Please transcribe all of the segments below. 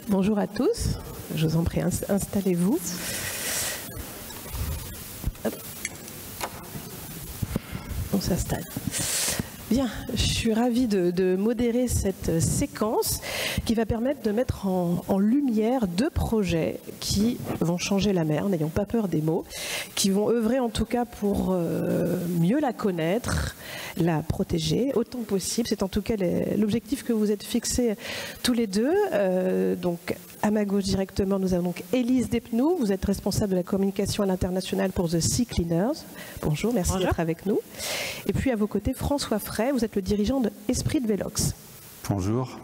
Bonjour à tous, je vous en prie, installez-vous. On s'installe. Bien, je suis ravie de modérer cette séquence qui va permettre de mettre en lumière deux projets qui vont changer la mer, n'ayons pas peur des mots, qui vont œuvrer en tout cas pour mieux la connaître, la protéger autant que possible. C'est en tout cas l'objectif que vous êtes fixés tous les deux. Donc, à ma gauche directement, nous avons donc Élise Despnous. Vous êtes responsable de la communication à l'international pour The Sea Cleaners. Bonjour, merci d'être avec nous. Et puis à vos côtés, François Fray, vous êtes le dirigeant de Esprit de Vélox. Bonjour.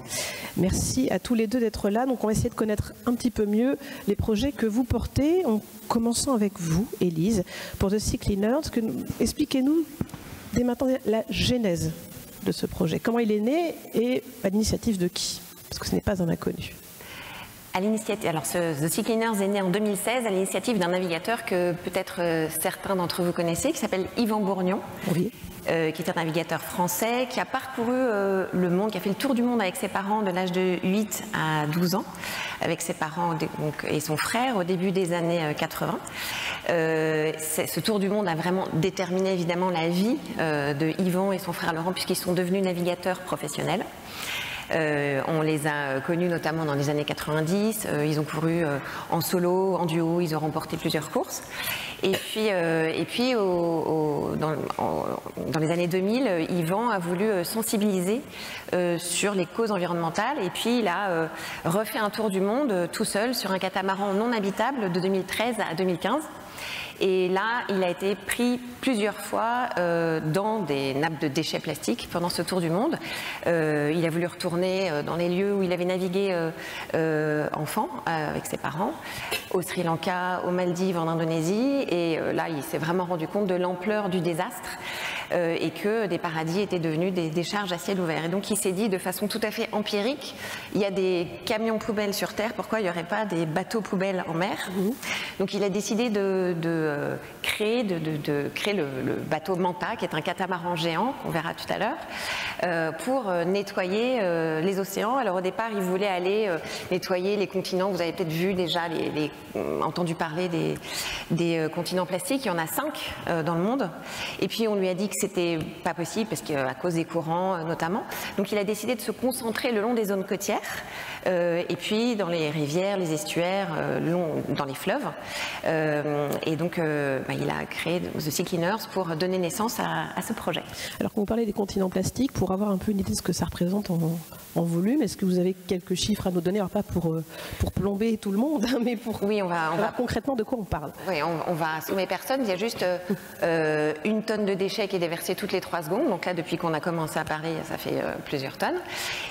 Merci à tous les deux d'être là. Donc on va essayer de connaître un petit peu mieux les projets que vous portez, en commençant avec vous, Élise, pour The Sea Cleaners. Expliquez-nous dès maintenant la genèse de ce projet. Comment il est né et à l'initiative de qui? Parce que ce n'est pas un inconnu. Alors, The Sea Cleaners est né en 2016 à l'initiative d'un navigateur que peut-être certains d'entre vous connaissez, qui s'appelle Yvan Bourgnon, oui. Qui est un navigateur français, qui a parcouru le monde, qui a fait le tour du monde avec ses parents de l'âge de 8 à 12 ans, avec ses parents et son frère au début des années 80. Ce tour du monde a vraiment déterminé évidemment la vie de Yvan et son frère Laurent, puisqu'ils sont devenus navigateurs professionnels. On les a connus notamment dans les années 90, ils ont couru en solo, en duo, ils ont remporté plusieurs courses. Et puis dans les années 2000, Yvan a voulu sensibiliser sur les causes environnementales et puis il a refait un tour du monde tout seul sur un catamaran non habitable de 2013 à 2015. Et là, il a été pris plusieurs fois dans des nappes de déchets plastiques pendant ce tour du monde. Il a voulu retourner dans les lieux où il avait navigué enfant avec ses parents, au Sri Lanka, aux Maldives, en Indonésie. Et là, il s'est vraiment rendu compte de l'ampleur du désastre et que des paradis étaient devenus des décharges à ciel ouvert. Et donc, il s'est dit de façon tout à fait empirique, il y a des camions poubelles sur Terre, pourquoi il n'y aurait pas des bateaux poubelles en mer? Donc, il a décidé de créer le bateau Manta, qui est un catamaran géant, qu'on verra tout à l'heure, pour nettoyer les océans. Alors au départ, il voulait aller nettoyer les continents. Vous avez peut-être vu déjà, entendu parler des continents plastiques. Il y en a 5 dans le monde. Et puis on lui a dit que c'était pas possible, parce qu'à cause des courants notamment. Donc il a décidé de se concentrer le long des zones côtières, et puis dans les rivières, les estuaires, dans les fleuves. Et donc il a créé The Sea Cleaners pour donner naissance à ce projet. Alors quand vous parlez des continents plastiques, pour avoir un peu une idée de ce que ça représente en volume, est-ce que vous avez quelques chiffres à nous donner? Alors pas pour plomber tout le monde, mais pour concrètement de quoi on parle? Oui, on va assommer personne. Il y a juste 1 tonne de déchets qui est déversée toutes les 3 secondes. Donc là, depuis qu'on a commencé à parler, ça fait plusieurs tonnes.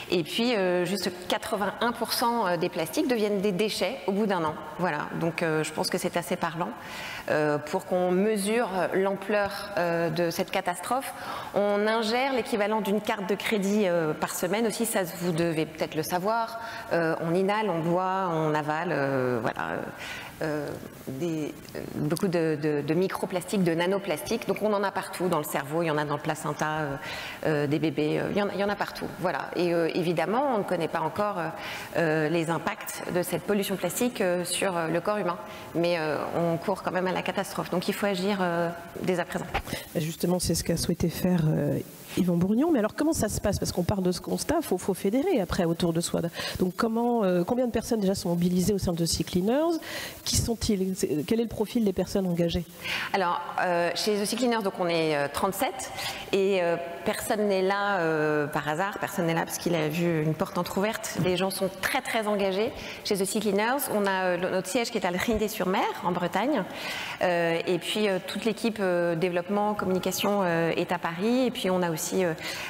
Et puis juste 81% des plastiques deviennent des déchets au bout d'1 an. Voilà, donc je pense que c'est assez parlant. Pour qu'on mesure l'ampleur de cette catastrophe, on ingère l'équivalent d'une carte de crédit par semaine aussi, ça vous devez peut-être le savoir. On inhale, on boit, on avale, beaucoup de microplastiques, de nanoplastiques. Donc on en a partout dans le cerveau, il y en a dans le placenta des bébés, il y en a partout. Voilà. Et évidemment, on ne connaît pas encore les impacts de cette pollution plastique sur le corps humain. Mais on court quand même à la catastrophe. Donc il faut agir dès à présent. Justement, c'est ce qu'a souhaité faire Yvan Bourgnon. Mais alors comment ça se passe? Parce qu'on part de ce constat, il faut fédérer après autour de soi. Donc combien de personnes déjà sont mobilisées au sein de Sea Cleaners? Qui sont-ils? Quel est le profil des personnes engagées? Alors chez The Sea Cleaners, donc on est 37 et personne n'est là par hasard, personne n'est là parce qu'il a vu une porte entrouverte. Les gens sont très très engagés. Chez The Sea Cleaners, on a notre siège qui est à Rindet-sur-Mer en Bretagne et puis toute l'équipe développement, communication est à Paris et puis on a aussi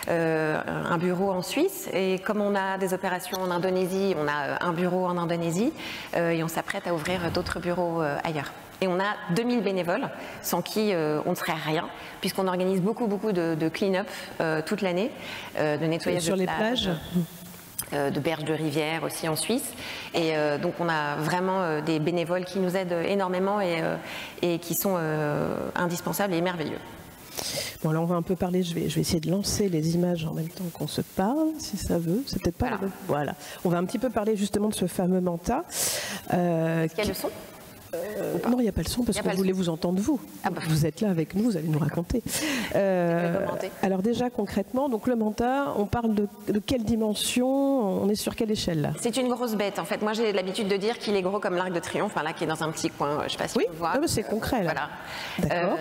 un bureau en Suisse et comme on a des opérations en Indonésie, on a un bureau en Indonésie et on s'apprête à ouvrir d'autres bureaux ailleurs. Et on a 2000 bénévoles sans qui on ne serait rien puisqu'on organise beaucoup de clean-up toute l'année, de nettoyage sur de les plages. De berges de rivière aussi en Suisse et donc on a vraiment des bénévoles qui nous aident énormément et qui sont indispensables et merveilleux. Bon, alors on va un peu parler, je vais essayer de lancer les images en même temps qu'on se parle, si ça veut. C'est peut-être pas voilà. Voilà. On va un petit peu parler justement de ce fameux Manta. Est-ce qu'il y a le son? Non, il n'y a pas le son parce qu'on voulait vous entendre vous. Ah bah. Vous êtes là avec nous, vous allez nous raconter. Alors déjà concrètement, donc le Manta, on parle de quelle dimension? On est sur quelle échelle là? C'est une grosse bête en fait. Moi j'ai l'habitude de dire qu'il est gros comme l'Arc de Triomphe, enfin, là qui est dans un petit coin, je ne sais pas si oui, on le voit. C'est concret là. Voilà.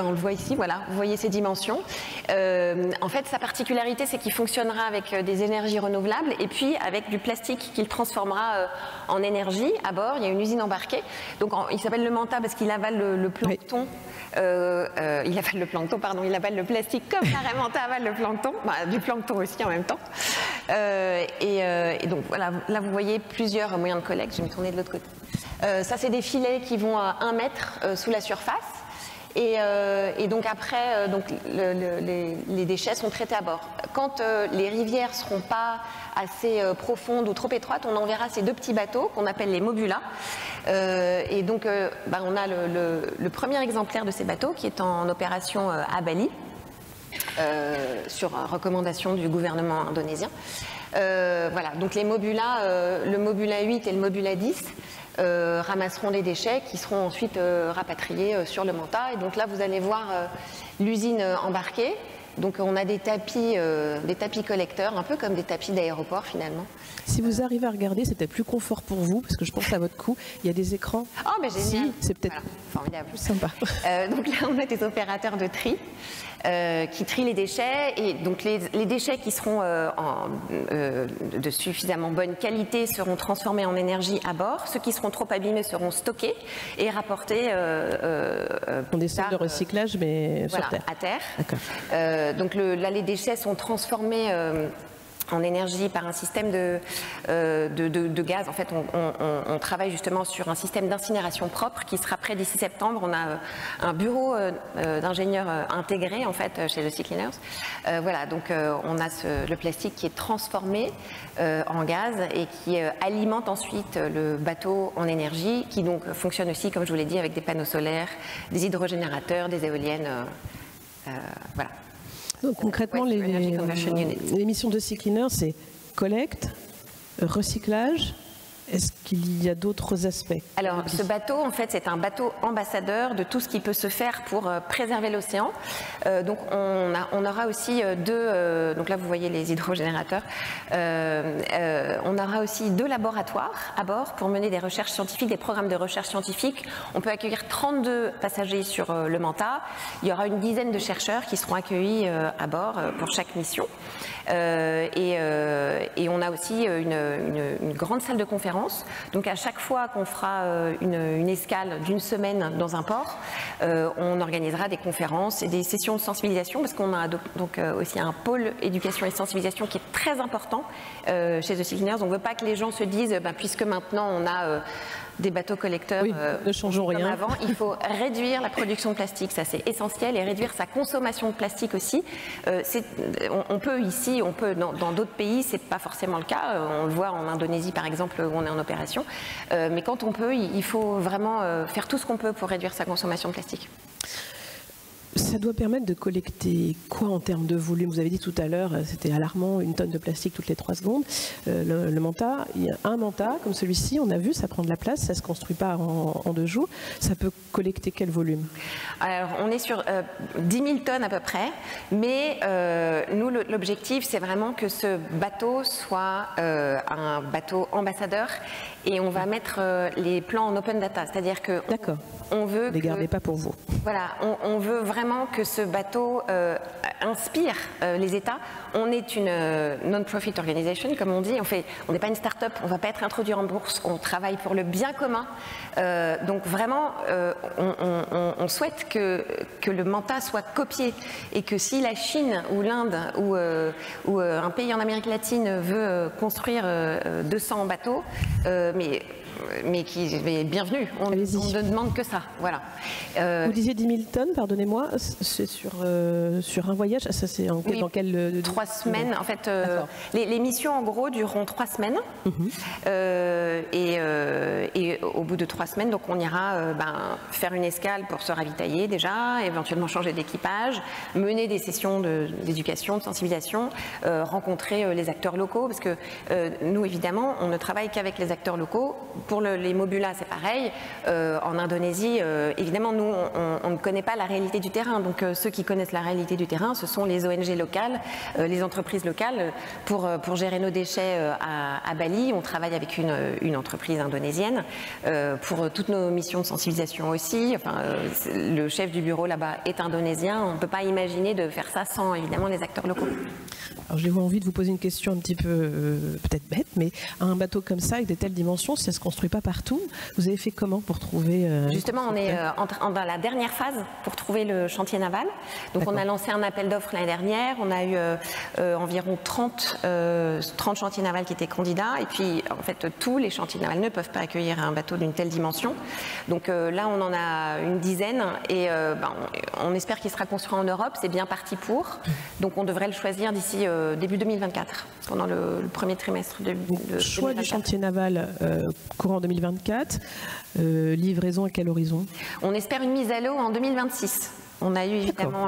On le voit ici, voilà, vous voyez ses dimensions. En fait sa particularité c'est qu'il fonctionnera avec des énergies renouvelables et puis avec du plastique qu'il transformera en énergie à bord. Il y a une usine embarquée. Donc il s'appelle le Manta parce qu'il avale le plancton. Oui. Il avale le plancton, pardon, il avale le plastique comme la Manta avale le plancton, du plancton aussi en même temps. Et donc voilà, là vous voyez plusieurs moyens de collecte. Je vais me tourner de l'autre côté. Ça c'est des filets qui vont à 1 mètre sous la surface. Et donc après, les déchets sont traités à bord. Quand les rivières ne seront pas assez profondes ou trop étroites, on enverra ces 2 petits bateaux qu'on appelle les mobulas. Et donc on a le premier exemplaire de ces bateaux qui est en opération à Bali, sur recommandation du gouvernement indonésien. Voilà, donc les mobulas, le mobula 8 et le mobula 10, ramasseront les déchets qui seront ensuite rapatriés sur le Manta. Et donc là, vous allez voir l'usine embarquée. Donc on a des tapis collecteurs, un peu comme des tapis d'aéroport finalement. Si vous arrivez à regarder, c'est peut-être plus confort pour vous, parce que je pense à votre cou, il y a des écrans. Oh, mais génial. Si, c'est peut-être formidable. Sympa. Donc là, on a des opérateurs de tri qui trient les déchets. Et donc les déchets qui seront de suffisamment bonne qualité seront transformés en énergie à bord. Ceux qui seront trop abîmés seront stockés et rapportés on des centres de recyclage, mais voilà, sur terre. À terre. D'accord. Donc là, les déchets sont transformés en énergie par un système de gaz. En fait, on travaille justement sur un système d'incinération propre qui sera prêt d'ici septembre. On a un bureau d'ingénieurs intégré en fait chez The Sea Cleaners. Voilà, donc on a le plastique qui est transformé en gaz et qui alimente ensuite le bateau en énergie, qui donc fonctionne aussi, comme je vous l'ai dit, avec des panneaux solaires, des hydrogénérateurs, des éoliennes. Voilà. Donc, concrètement, les missions de Sea Cleaners, c'est collecte, recyclage. Est-ce qu'il y a d'autres aspects? Alors, ce bateau, en fait, c'est un bateau ambassadeur de tout ce qui peut se faire pour préserver l'océan. Donc, on aura aussi donc là, vous voyez les hydrogénérateurs. On aura aussi 2 laboratoires à bord pour mener des recherches scientifiques, des programmes de recherche scientifique. On peut accueillir 32 passagers sur le Manta. Il y aura une dizaine de chercheurs qui seront accueillis à bord pour chaque mission. Et on a aussi une grande salle de conférence. Donc à chaque fois qu'on fera une escale d'1 semaine dans un port, on organisera des conférences et des sessions de sensibilisation, parce qu'on a donc aussi un pôle éducation et sensibilisation qui est très important chez The Sea Cleaners. On ne veut pas que les gens se disent, puisque maintenant on a des bateaux collecteurs, oui, ne changeons comme rien. Avant, il faut réduire la production de plastique, ça c'est essentiel, et réduire sa consommation de plastique aussi. On peut ici, dans d'autres pays, c'est pas forcément le cas. On le voit en Indonésie par exemple, où on est en opération. Mais quand on peut, il faut vraiment faire tout ce qu'on peut pour réduire sa consommation de plastique. Ça doit permettre de collecter quoi en termes de volume? Vous avez dit tout à l'heure, c'était alarmant, 1 tonne de plastique toutes les 3 secondes. Le Manta, il y a un Manta comme celui-ci, on a vu, ça prend de la place, ça ne se construit pas en 2 jours. Ça peut collecter quel volume? Alors, on est sur 10 000 tonnes à peu près, mais nous, l'objectif, c'est vraiment que ce bateau soit un bateau ambassadeur, et on va mettre les plans en open data, c'est-à-dire que on veut ne les gardez pas pour vous. Voilà, on veut vraiment que ce bateau inspire les États. On est une non-profit organization, comme on dit. On n'est pas une start-up, on ne va pas être introduit en bourse. On travaille pour le bien commun. Donc vraiment, on souhaite que le Manta soit copié, et que si la Chine ou l'Inde ou un pays en Amérique latine veut construire 200 bateaux, mais bienvenue, on ne demande que ça. Voilà. Vous disiez 10 000 tonnes, pardonnez-moi, c'est sur un voyage. voyage, ça c'est dans quel 3 semaines. En fait, les missions en gros dureront 3 semaines. Et au bout de 3 semaines, donc on ira faire une escale pour se ravitailler déjà, éventuellement changer d'équipage, mener des sessions d'éducation, de sensibilisation, rencontrer les acteurs locaux, parce que nous évidemment on ne travaille qu'avec les acteurs locaux. Pour les Mobula c'est pareil. En Indonésie, évidemment nous on ne connaît pas la réalité du terrain, donc ceux qui connaissent la réalité du terrain, ce sont les ONG locales, les entreprises locales. Pour gérer nos déchets à Bali, on travaille avec une entreprise indonésienne. Pour toutes nos missions de sensibilisation aussi, le chef du bureau là-bas est indonésien. On ne peut pas imaginer de faire ça sans évidemment les acteurs locaux. Alors j'ai envie de vous poser une question un petit peu peut-être bête, mais un bateau comme ça avec de telles dimensions, ça ne se construit pas partout. Vous avez fait comment pour trouver Justement, on est dans la dernière phase pour trouver le chantier naval. Donc on a lancé un appel d'offres l'année dernière. On a eu environ 30 chantiers navals qui étaient candidats. Et puis en fait, tous les chantiers navals ne peuvent pas accueillir un bateau d'une telle dimension. Donc là, on en a une dizaine et on espère qu'il sera construit en Europe. C'est bien parti pour. Donc on devrait le choisir d'ici début 2024, pendant le premier trimestre de 2024. Choix du chantier naval courant 2024, livraison à quel horizon? On espère une mise à l'eau en 2026. On a eu évidemment,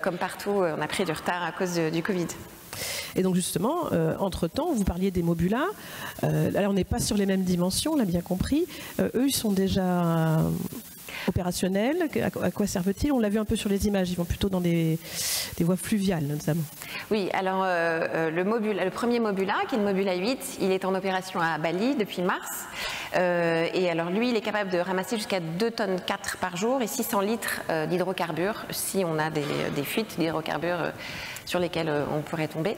comme partout, on a pris du retard à cause du Covid. Et donc justement, entre-temps, vous parliez des Mobula. Là, on n'est pas sur les mêmes dimensions, on l'a bien compris. Eux, ils sont déjà opérationnels. À quoi servent-ils? On l'a vu un peu sur les images, ils vont plutôt dans des voies fluviales notamment. Oui, alors le premier Mobula, qui est le Mobula 8, il est en opération à Bali depuis mars. Et alors lui, il est capable de ramasser jusqu'à 2,4 tonnes par jour et 600 litres d'hydrocarbures si on a des fuites d'hydrocarbures sur lesquelles on pourrait tomber.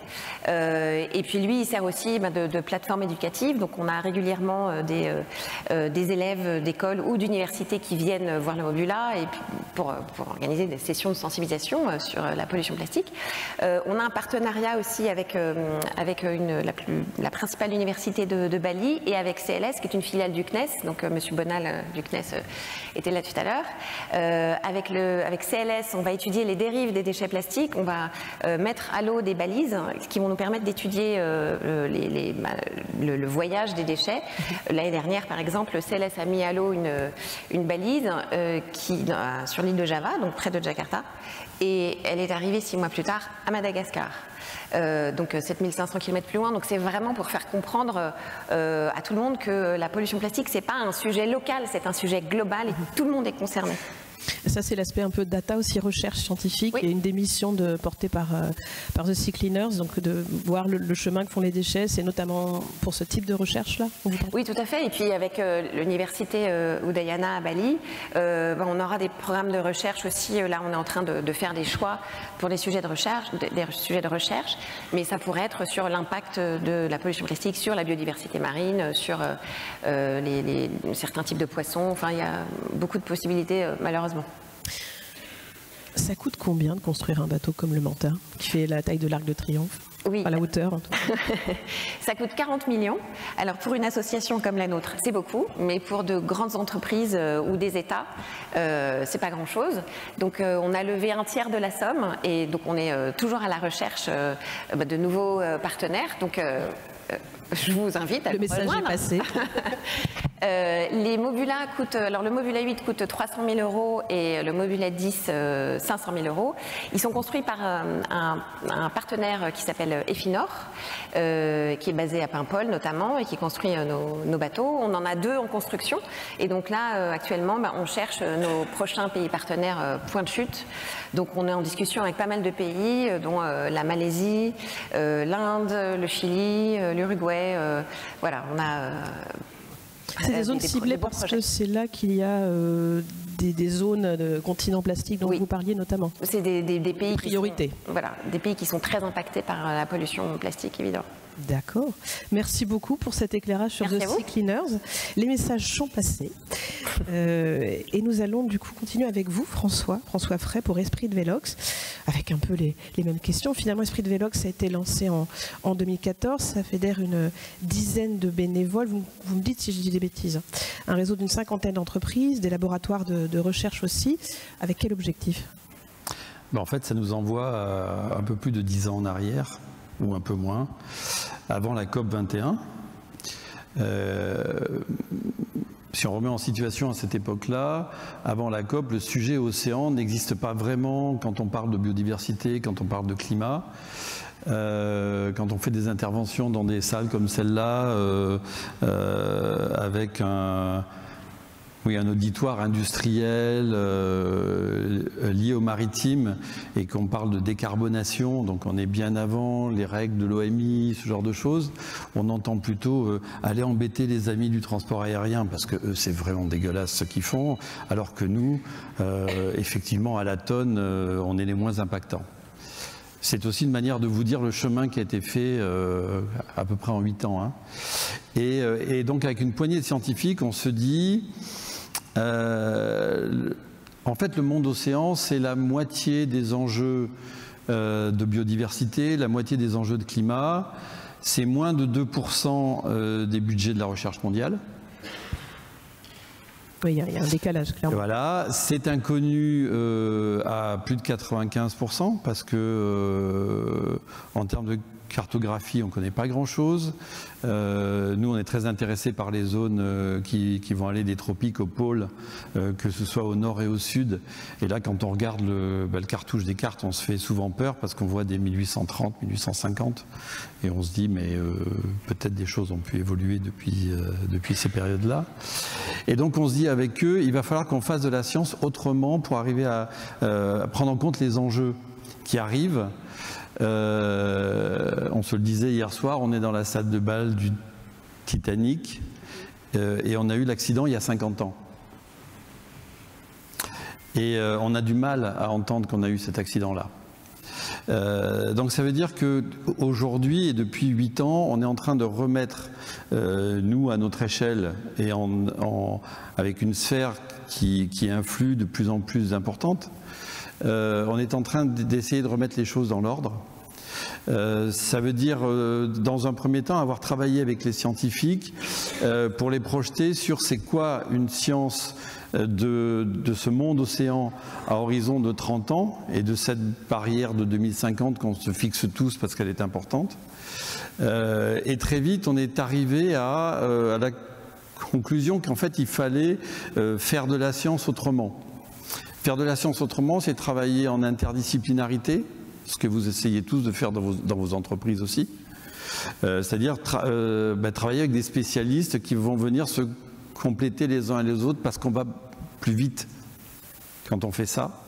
Et puis lui, il sert aussi de plateforme éducative. Donc on a régulièrement des élèves d'école ou d'université qui viennent voir le Mobula et pour organiser des sessions de sensibilisation sur la pollution plastique. On a un partenariat aussi avec la principale université de Bali et avec CLS, qui est une filiale du CNES. Donc Monsieur Bonal du CNES était là tout à l'heure. Avec CLS, on va étudier les dérives des déchets plastiques. On va mettre à l'eau des balises qui vont nous permettre d'étudier le voyage des déchets. L'année dernière, par exemple, le CLS a mis à l'eau une balise sur l'île de Java, donc près de Jakarta, et elle est arrivée 6 mois plus tard à Madagascar. Donc 7500 km plus loin. Donc c'est vraiment pour faire comprendre à tout le monde que la pollution plastique, c'est pas un sujet local, c'est un sujet global et tout le monde est concerné. Ça, c'est l'aspect un peu data aussi, recherche scientifique. Oui. Et une des missions portée par The Sea Cleaners, donc de voir le chemin que font les déchets, c'est notamment pour ce type de recherche-là? Oui, tout à fait. Et puis avec l'université Udayana à Bali, on aura des programmes de recherche aussi. Là, on est en train de faire des choix pour des sujets de recherche, mais ça pourrait être sur l'impact de la pollution plastique sur la biodiversité marine, sur certains types de poissons. Enfin, il y a beaucoup de possibilités, malheureusement. Ça coûte combien de construire un bateau comme le Manta, qui fait la taille de l'Arc de Triomphe? Oui. À la hauteur en tout cas. Ça coûte 40 millions. Alors pour une association comme la nôtre, c'est beaucoup, mais pour de grandes entreprises ou des États, c'est pas grand-chose. Donc on a levé un tiers de la somme et donc on est toujours à la recherche de nouveaux partenaires. Donc je vous invite à le message est passé. Les Mobula coûtent, alors le Mobula 8 coûte 300 000 € et le Mobula 10 500 000 €. Ils sont construits par un partenaire qui s'appelle Efinor, qui est basé à Paimpol notamment et qui construit nos bateaux. On en a 2 en construction et donc là actuellement on cherche nos prochains pays partenaires point de chute. Donc on est en discussion avec pas mal de pays dont la Malaisie, l'Inde, le Chili, l'Uruguay. Voilà, on a c'est des zones ciblées parce que c'est là qu'il y a des zones de continents plastiques dont vous parliez notamment. C'est des pays priorités. Des pays qui sont très impactés par la pollution plastique, évidemment. D'accord. Merci beaucoup pour cet éclairage sur The Sea Cleaners. Les messages sont passés. Et nous allons du coup continuer avec vous, François Fray, pour Esprit de Vélox, avec un peu les mêmes questions. Finalement, Esprit de Vélox a été lancé en 2014. Ça fédère une dizaine de bénévoles. Vous me dites si je dis des bêtises. Un réseau d'une 50aine d'entreprises, des laboratoires de recherche aussi. Avec quel objectif ? En fait, ça nous envoie à un peu plus de 10 ans en arrière, ou un peu moins, avant la COP 21. Si on remet en situation à cette époque-là, avant la COP, le sujet océan n'existe pas vraiment quand on parle de biodiversité, quand on parle de climat. Quand on fait des interventions dans des salles comme celle-là, avec un auditoire industriel lié au maritime et qu'on parle de décarbonation, donc on est bien avant les règles de l'OMI, ce genre de choses, on entend plutôt aller embêter les amis du transport aérien parce que eux, c'est vraiment dégueulasse ce qu'ils font, alors que nous, effectivement, à la tonne, on est les moins impactants. C'est aussi une manière de vous dire le chemin qui a été fait à peu près en 8 ans. Hein. Et donc avec une poignée de scientifiques, on se dit, en fait le monde océan, c'est la moitié des enjeux de biodiversité, la moitié des enjeux de climat, c'est moins de 2% des budgets de la recherche mondiale. Oui, il y a un décalage, clairement. Voilà, c'est inconnu à plus de 95% parce que en termes de cartographie, on ne connaît pas grand-chose. Nous, on est très intéressés par les zones qui vont aller des tropiques aux pôles, que ce soit au nord et au sud. Et là, quand on regarde le cartouche des cartes, on se fait souvent peur parce qu'on voit des 1830, 1850. Et on se dit, mais peut-être des choses ont pu évoluer depuis ces périodes-là. Et donc, on se dit avec eux, il va falloir qu'on fasse de la science autrement pour arriver à prendre en compte les enjeux qui arrivent. On se le disait hier soir, on est dans la salle de bal du Titanic et on a eu l'accident il y a 50 ans. Et on a du mal à entendre qu'on a eu cet accident-là. Donc ça veut dire qu'aujourd'hui et depuis 8 ans, on est en train de remettre, nous à notre échelle et avec une sphère qui influe de plus en plus importante, on est en train d'essayer de remettre les choses dans l'ordre. Ça veut dire, dans un premier temps, avoir travaillé avec les scientifiques pour les projeter sur c'est quoi une science de ce monde océan à horizon de 30 ans et de cette barrière de 2050 qu'on se fixe tous parce qu'elle est importante. Et très vite, on est arrivé à la conclusion qu'en fait, il fallait faire de la science autrement. Faire de la science autrement, c'est travailler en interdisciplinarité, ce que vous essayez tous de faire dans vos entreprises aussi. C'est-à-dire travailler avec des spécialistes qui vont venir se compléter les uns et les autres parce qu'on va plus vite quand on fait ça.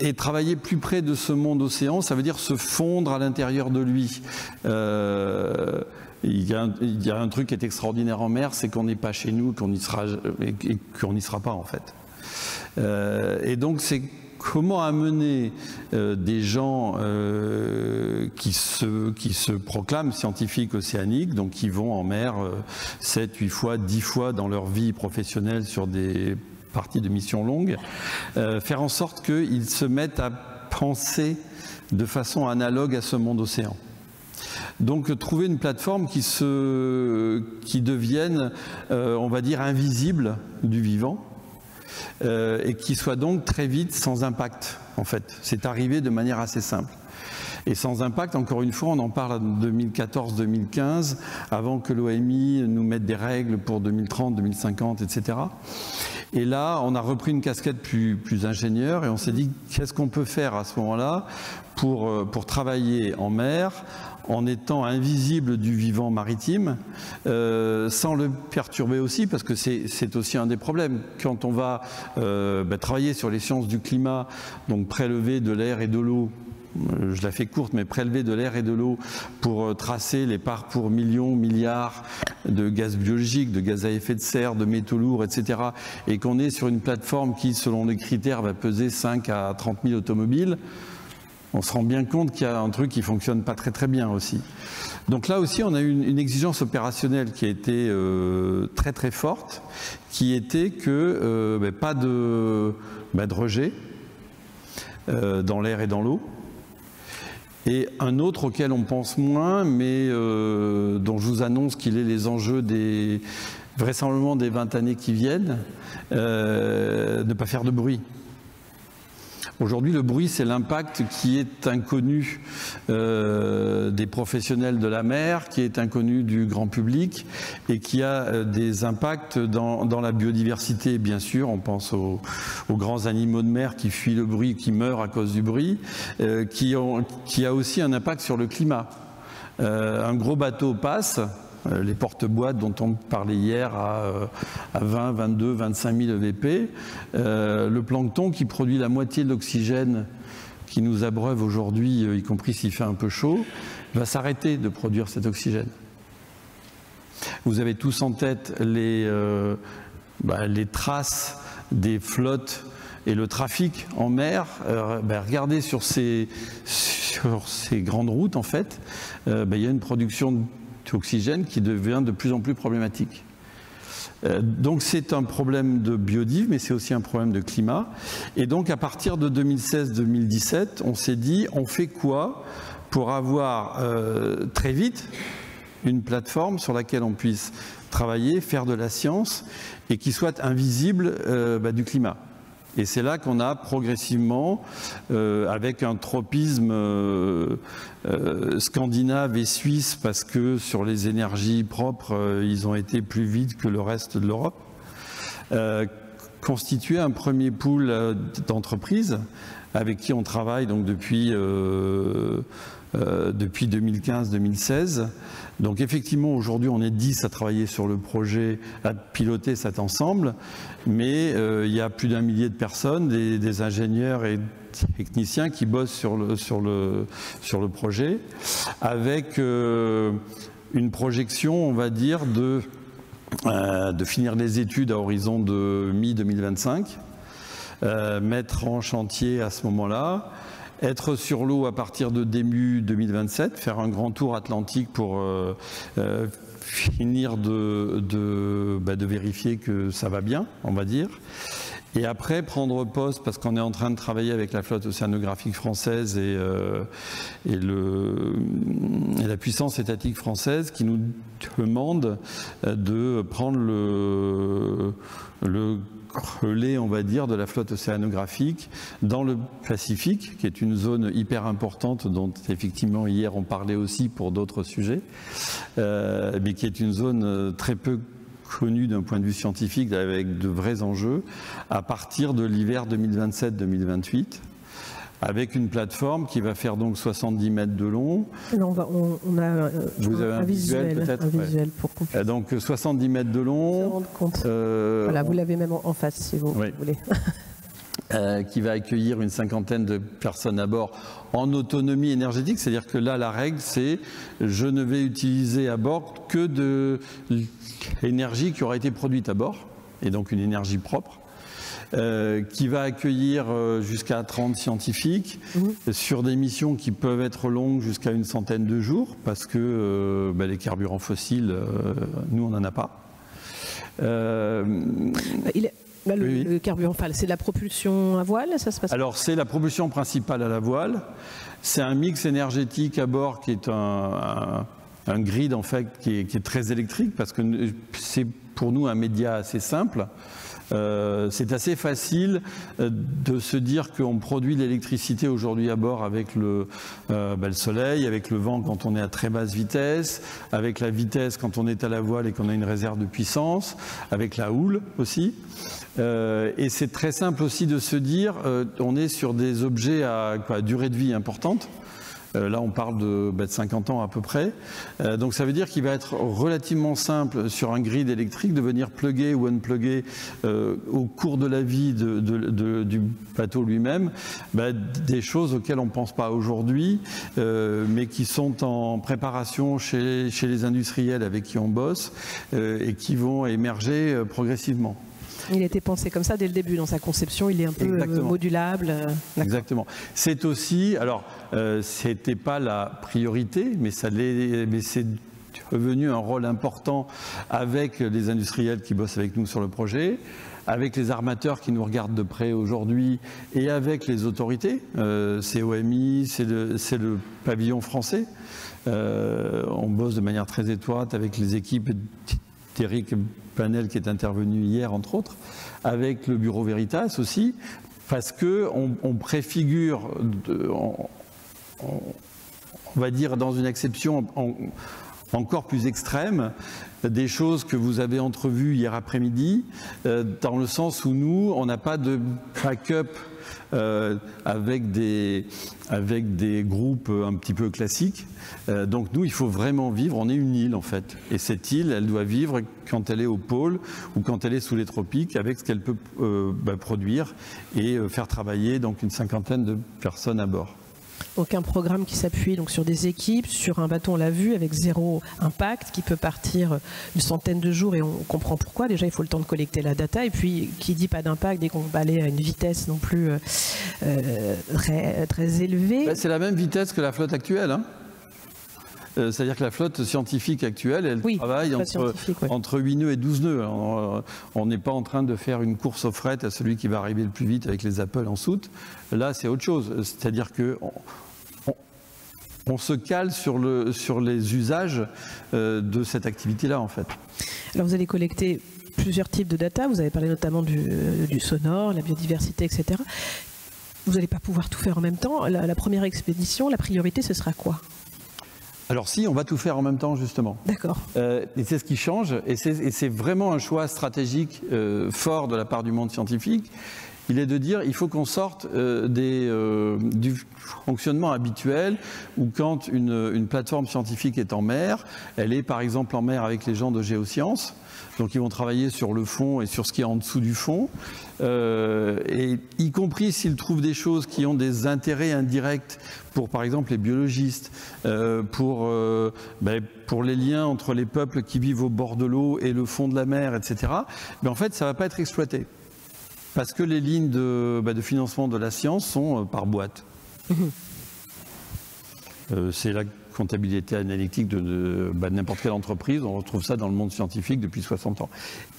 Et travailler plus près de ce monde océan, ça veut dire se fondre à l'intérieur de lui. Il y a un truc qui est extraordinaire en mer, c'est qu'on n'est pas chez nous, qu'on n'y sera pas en fait. Et donc c'est comment amener des gens qui se proclament scientifiques océaniques, donc qui vont en mer 7, 8 fois, 10 fois dans leur vie professionnelle sur des parties de missions longues, faire en sorte qu'ils se mettent à penser de façon analogue à ce monde océan. Donc trouver une plateforme qui devienne, on va dire, invisible du vivant et qui soit donc très vite sans impact en fait. C'est arrivé de manière assez simple. Et sans impact, encore une fois, on en parle en 2014-2015, avant que l'OMI nous mette des règles pour 2030, 2050, etc. Et là, on a repris une casquette plus ingénieur et on s'est dit qu'est-ce qu'on peut faire à ce moment-là pour travailler en mer en étant invisible du vivant maritime, sans le perturber aussi, parce que c'est aussi un des problèmes. Quand on va travailler sur les sciences du climat, donc prélever de l'air et de l'eau, je la fais courte, mais prélever de l'air et de l'eau pour tracer les parts pour millions, milliards de gaz biologiques, de gaz à effet de serre, de métaux lourds, etc. Et qu'on est sur une plateforme qui, selon les critères, va peser 5 à 30 000 automobiles, on se rend bien compte qu'il y a un truc qui ne fonctionne pas très très bien aussi. Donc là aussi, on a eu une exigence opérationnelle qui a été très très forte, qui était que pas de rejet dans l'air et dans l'eau. Et un autre auquel on pense moins, mais dont je vous annonce qu'il est les enjeux vraisemblablement des 20 années qui viennent, ne pas faire de bruit. Aujourd'hui, le bruit, c'est l'impact qui est inconnu des professionnels de la mer, qui est inconnu du grand public et qui a des impacts dans la biodiversité, bien sûr. On pense aux grands animaux de mer qui fuient le bruit, qui meurent à cause du bruit, qui a aussi un impact sur le climat. Un gros bateau passe. Les porte-boîtes dont on parlait hier à 20, 22, 25 000 EVP, le plancton qui produit la moitié de l'oxygène qui nous abreuve aujourd'hui, y compris s'il fait un peu chaud, va s'arrêter de produire cet oxygène. Vous avez tous en tête les traces des flottes et le trafic en mer. Regardez sur ces grandes routes, en fait, il y a une production d'oxygène qui devient de plus en plus problématique. Donc c'est un problème de biodive, mais c'est aussi un problème de climat. Et donc à partir de 2016-2017, on s'est dit, on fait quoi pour avoir très vite une plateforme sur laquelle on puisse travailler, faire de la science et qui soit invisible du climat. Et c'est là qu'on a progressivement, avec un tropisme scandinave et suisse, parce que sur les énergies propres, ils ont été plus vite que le reste de l'Europe, constitué un premier pool d'entreprises avec qui on travaille donc depuis 2015-2016. Donc effectivement, aujourd'hui, on est 10 à travailler sur le projet, à piloter cet ensemble, mais il y a plus d'1 millier de personnes, des ingénieurs et techniciens qui bossent sur le projet, avec une projection, on va dire, de finir les études à horizon de mi-2025, mettre en chantier à ce moment-là, être sur l'eau à partir de début 2027, faire un grand tour atlantique pour finir de vérifier que ça va bien, on va dire. Et après, prendre poste, parce qu'on est en train de travailler avec la flotte océanographique française et la puissance étatique française qui nous demande de prendre le relais, on va dire, de la flotte océanographique dans le Pacifique, qui est une zone hyper importante dont effectivement hier on parlait aussi pour d'autres sujets, mais qui est une zone très peu connue d'un point de vue scientifique avec de vrais enjeux à partir de l'hiver 2027-2028. Avec une plateforme qui va faire donc 70 mètres de long. Non, on a vous avez un visuel peut-être, un visuel pour qu'on puisse donc 70 mètres de long. se rendre compte. Voilà, vous l'avez même en face si vous voulez. Qui va accueillir une cinquantaine de personnes à bord en autonomie énergétique. C'est-à-dire que là, la règle, c'est je ne vais utiliser à bord que de l'énergie qui aura été produite à bord, et donc une énergie propre. Qui va accueillir jusqu'à 30 scientifiques sur des missions qui peuvent être longues jusqu'à une centaine de jours parce que les carburants fossiles, nous on n'en a pas. Le carburant, c'est la propulsion à voile, ça se passe? Alors c'est la propulsion principale à la voile. C'est un mix énergétique à bord qui est un grid en fait qui est très électrique parce que c'est pour nous un média assez simple. C'est assez facile de se dire qu'on produit de l'électricité aujourd'hui à bord avec le soleil, avec le vent quand on est à très basse vitesse, avec la vitesse quand on est à la voile et qu'on a une réserve de puissance, avec la houle aussi. Et c'est très simple aussi de se dire on est sur des objets à durée de vie importante. Là, on parle de 50 ans à peu près. Donc ça veut dire qu'il va être relativement simple sur un grid électrique de venir plugger ou unplugger au cours de la vie du bateau lui-même des choses auxquelles on ne pense pas aujourd'hui, mais qui sont en préparation chez les industriels avec qui on bosse et qui vont émerger progressivement. Il a été pensé comme ça dès le début dans sa conception, il est un peu modulable. Exactement. C'est aussi, alors c'était pas la priorité, mais c'est devenu un rôle important avec les industriels qui bossent avec nous sur le projet, avec les armateurs qui nous regardent de près aujourd'hui et avec les autorités. C'est OMI, c'est le pavillon français. On bosse de manière très étroite avec les équipes d'Éric Panel qui est intervenu hier, entre autres, avec le Bureau Veritas aussi, parce qu'on préfigure, on va dire dans une acception encore plus extrême, des choses que vous avez entrevues hier après-midi, dans le sens où nous, on n'a pas de backup avec des groupes un petit peu classiques. Donc nous, il faut vraiment vivre, on est une île en fait. Et cette île, elle doit vivre quand elle est au pôle ou quand elle est sous les tropiques, avec ce qu'elle peut produire et faire travailler donc une 50aine de personnes à bord. Donc un programme qui s'appuie donc sur des équipes, sur un bateau, on l'a vu, avec 0 impact, qui peut partir une centaine de jours et on comprend pourquoi. Déjà, il faut le temps de collecter la data. Et puis, qui dit pas d'impact, dès qu'on va aller à une vitesse non plus très élevée. C'est la même vitesse que la flotte actuelle, hein. C'est-à-dire que la flotte scientifique actuelle, elle travaille entre 8 nœuds et 12 nœuds. Alors, on n'est pas en train de faire une course au fret à celui qui va arriver le plus vite avec les Apple en soute. Là, c'est autre chose. C'est-à-dire qu'on se cale sur les usages de cette activité-là, en fait. Alors, vous allez collecter plusieurs types de data. Vous avez parlé notamment du sonore, la biodiversité, etc. Vous n'allez pas pouvoir tout faire en même temps. La première expédition, la priorité, ce sera quoi ? Alors si, on va tout faire en même temps, justement. D'accord. Et c'est ce qui change, et c'est vraiment un choix stratégique fort de la part du monde scientifique. Il est de dire, il faut qu'on sorte du fonctionnement habituel, où quand une plateforme scientifique est en mer, elle est par exemple en mer avec les gens de géosciences, donc ils vont travailler sur le fond et sur ce qui est en dessous du fond, et y compris s'ils trouvent des choses qui ont des intérêts indirects pour par exemple les biologistes, pour les liens entre les peuples qui vivent au bord de l'eau et le fond de la mer, etc. Mais en fait, ça ne va pas être exploité. Parce que les lignes de financement de la science sont par boîte. C'est la comptabilité analytique de n'importe quelle entreprise. On retrouve ça dans le monde scientifique depuis 60 ans.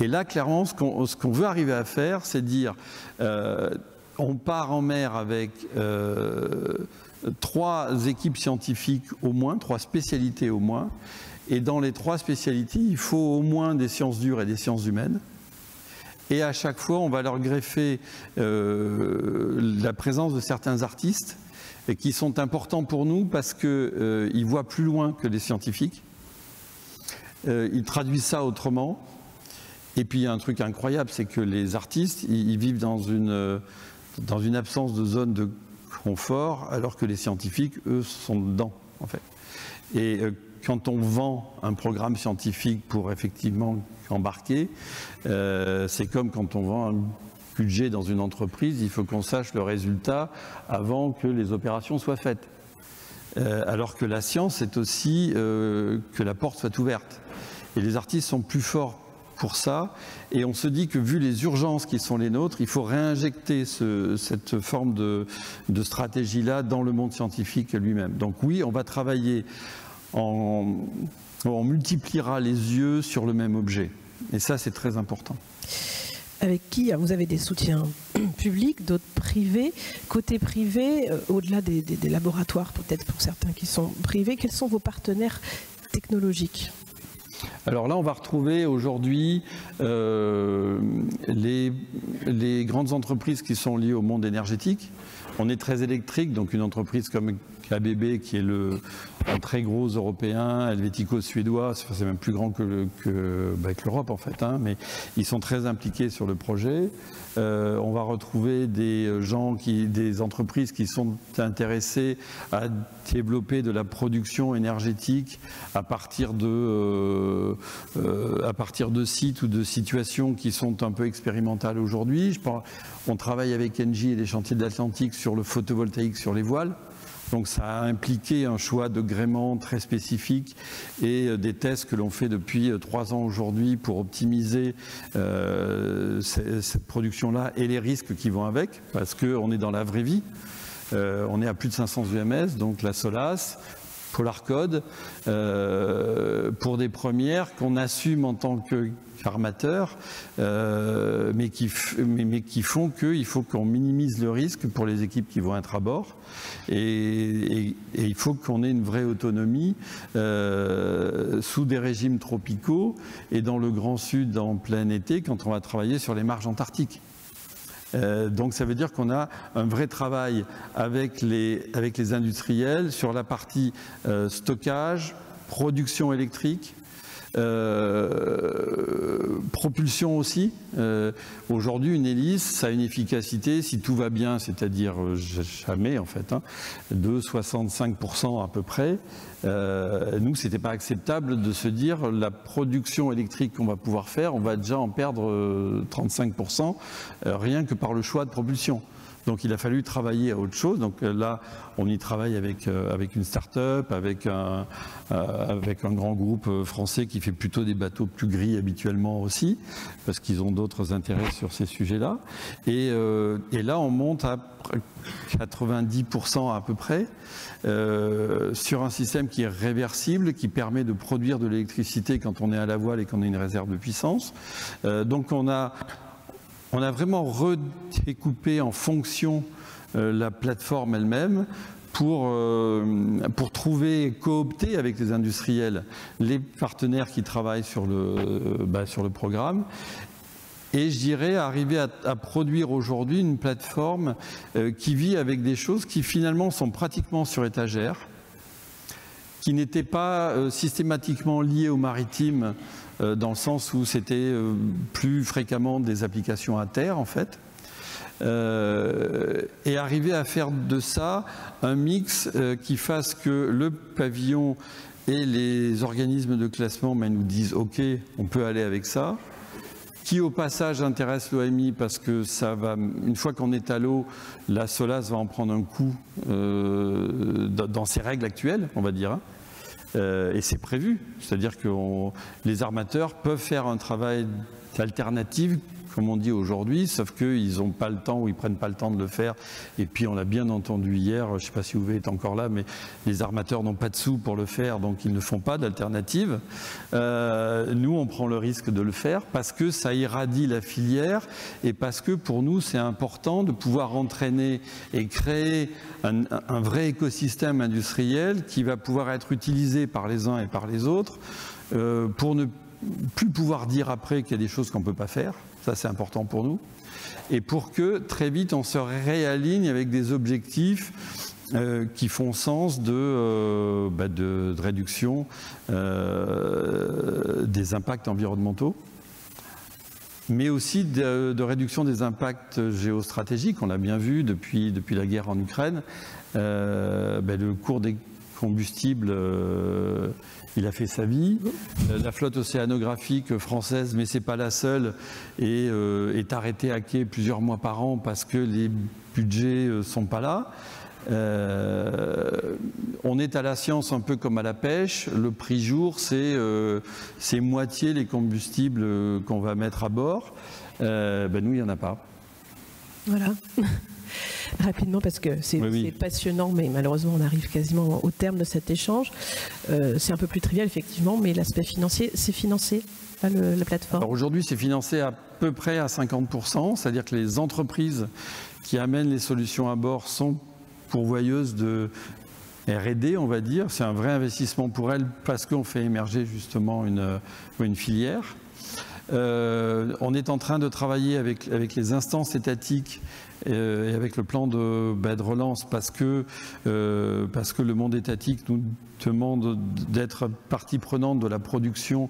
Et là, clairement, ce qu'on veut arriver à faire, c'est dire on part en mer avec 3 équipes scientifiques au moins, 3 spécialités au moins. Et dans les 3 spécialités, il faut au moins des sciences dures et des sciences humaines. Et à chaque fois, on va leur greffer la présence de certains artistes qui sont importants pour nous parce qu'ils voient plus loin que les scientifiques. Ils traduisent ça autrement. Et puis il y a un truc incroyable, c'est que les artistes, ils vivent dans une absence de zone de confort, alors que les scientifiques, eux, sont dedans, en fait. Et quand on vend un programme scientifique pour effectivement embarquer, c'est comme quand on vend un budget dans une entreprise, il faut qu'on sache le résultat avant que les opérations soient faites. Alors que la science, c'est aussi que la porte soit ouverte. Et les artistes sont plus forts pour ça, et on se dit que vu les urgences qui sont les nôtres, il faut réinjecter cette forme de stratégie-là dans le monde scientifique lui-même. Donc oui, on va travailler on multipliera les yeux sur le même objet. Et ça, c'est très important. Avec qui vous avez des soutiens publics, d'autres privés. Côté privé, au-delà des laboratoires, peut-être pour certains qui sont privés, quels sont vos partenaires technologiques ? Alors là, on va retrouver aujourd'hui les grandes entreprises qui sont liées au monde énergétique. On est très électrique, donc une entreprise comme ABB, qui est un très gros européen, Helvético suédois, c'est même plus grand que l'Europe en fait, hein, mais ils sont très impliqués sur le projet. On va retrouver des entreprises qui sont intéressées à développer de la production énergétique à partir de sites ou de situations qui sont un peu expérimentales aujourd'hui. On travaille avec Engie et les chantiers de l'Atlantique sur le photovoltaïque sur les voiles. Donc ça a impliqué un choix de gréement très spécifique et des tests que l'on fait depuis 3 ans aujourd'hui pour optimiser cette production-là et les risques qui vont avec, parce qu'on est dans la vraie vie. On est à plus de 500 UMS, donc la Solas, Polarcode, pour des premières qu'on assume en tant qu'armateur, mais qui font qu'il faut qu'on minimise le risque pour les équipes qui vont être à bord, et il faut qu'on ait une vraie autonomie sous des régimes tropicaux et dans le Grand Sud en plein été quand on va travailler sur les marges antarctiques. Donc ça veut dire qu'on a un vrai travail avec les industriels sur la partie stockage, production électrique, propulsion aussi. Aujourd'hui, une hélice, ça a une efficacité, si tout va bien, c'est-à-dire jamais en fait, de 65% à peu près. Nous, c'était pas acceptable de se dire la production électrique qu'on va pouvoir faire, on va déjà en perdre 35%, rien que par le choix de propulsion. Donc il a fallu travailler à autre chose. Donc là, on y travaille avec une start-up, avec un grand groupe français qui fait plutôt des bateaux plus gris habituellement aussi, parce qu'ils ont d'autres intérêts sur ces sujets-là. Et là, on monte à 90% à peu près sur un système qui est réversible, qui permet de produire de l'électricité quand on est à la voile et qu'on a une réserve de puissance. Donc on a vraiment redécoupé en fonction la plateforme elle-même pour trouver et coopter avec les industriels les partenaires qui travaillent sur le programme. Et je dirais arriver à produire aujourd'hui une plateforme qui vit avec des choses qui finalement sont pratiquement sur étagère, qui n'étaient pas systématiquement liées au maritime, dans le sens où c'était plus fréquemment des applications à terre en fait, et arriver à faire de ça un mix qui fasse que le pavillon et les organismes de classement nous disent ok, on peut aller avec ça, qui au passage intéresse l'OMI parce que ça va, une fois qu'on est à l'eau, la SOLAS va en prendre un coup dans ses règles actuelles, on va dire. Et c'est prévu, c'est-à-dire que les armateurs peuvent faire un travail d'alternative, comme on dit aujourd'hui, sauf qu'ils n'ont pas le temps ou ils ne prennent pas le temps de le faire. Et puis on l'a bien entendu hier, je ne sais pas si Uwe est encore là, mais les armateurs n'ont pas de sous pour le faire, donc ils ne font pas d'alternative. Nous, on prend le risque de le faire parce que ça irradie la filière et parce que pour nous, c'est important de pouvoir entraîner et créer un vrai écosystème industriel qui va pouvoir être utilisé par les uns et par les autres pour ne plus pouvoir dire après qu'il y a des choses qu'on ne peut pas faire. Ça, c'est important pour nous. Et pour que très vite, on se réaligne avec des objectifs qui font sens de réduction des impacts environnementaux, mais aussi de réduction des impacts géostratégiques. On l'a bien vu depuis la guerre en Ukraine. Le cours des combustibles, il a fait sa vie. La flotte océanographique française, mais c'est pas la seule, est arrêtée à quai plusieurs mois par an parce que les budgets sont pas là. On est à la science un peu comme à la pêche. Le prix jour, c'est moitié les combustibles qu'on va mettre à bord. Nous, il n'y en a pas. Voilà. Rapidement, parce que c'est passionnant, mais malheureusement on arrive quasiment au terme de cet échange. C'est un peu plus trivial effectivement, mais l'aspect financier, c'est financé, là, la plateforme? Alors aujourd'hui, c'est financé à peu près à 50%, c'est-à-dire que les entreprises qui amènent les solutions à bord sont pourvoyeuses de R&D, on va dire. C'est un vrai investissement pour elles parce qu'on fait émerger justement une filière. On est en train de travailler avec les instances étatiques et avec le plan de relance parce que le monde étatique nous demande d'être partie prenante de la production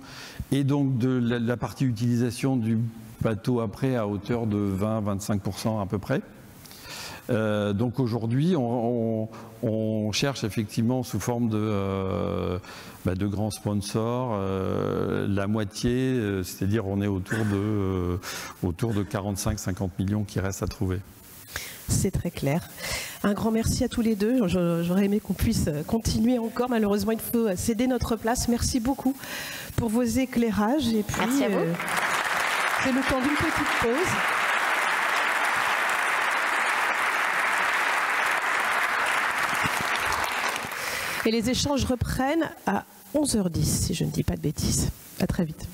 et donc de la partie utilisation du bateau après à hauteur de 20-25% à peu près. Donc aujourd'hui, on cherche effectivement sous forme de grands sponsors la moitié, c'est-à-dire on est autour de 45-50 millions qui restent à trouver. C'est très clair. Un grand merci à tous les deux. J'aurais aimé qu'on puisse continuer encore. Malheureusement, il faut céder notre place. Merci beaucoup pour vos éclairages. Et puis, merci à vous. C'est le temps d'une petite pause. Et les échanges reprennent à 11h10, si je ne dis pas de bêtises. À très vite.